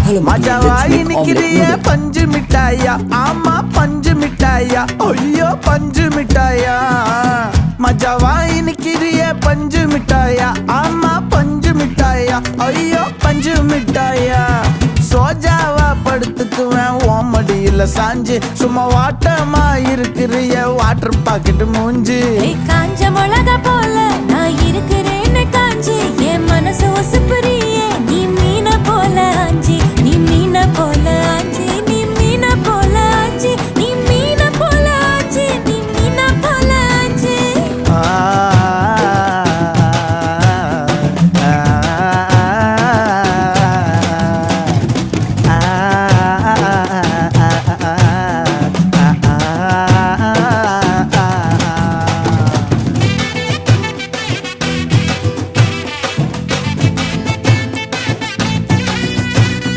மஜாவாயி நிக்கிறிய பஞ்சு மிட்டாயா, ஆமா பஞ்சு மிட்டாயா, ஐயோ பஞ்சு மிட்டாயா. மஜாவாயி நிக்கிறிய பஞ்சு மிட்டாயா, ஆமா பஞ்சு மிட்டாயா, ஐயோ பஞ்சு மிட்டாயா. சோஜாவா படுத்துக்குவேன் ஓமடியில சாஞ்சு, சும்மா வாட்டமா இருக்கிறிய வாட்டர் பாக்கெட் மூஞ்சி. காஞ்ச மிளகா போல நான் இருக்கிறேன்னு காஞ்சி, என் மனசு ஒசுப்புறியே நீ மீன போல அஞ்சு.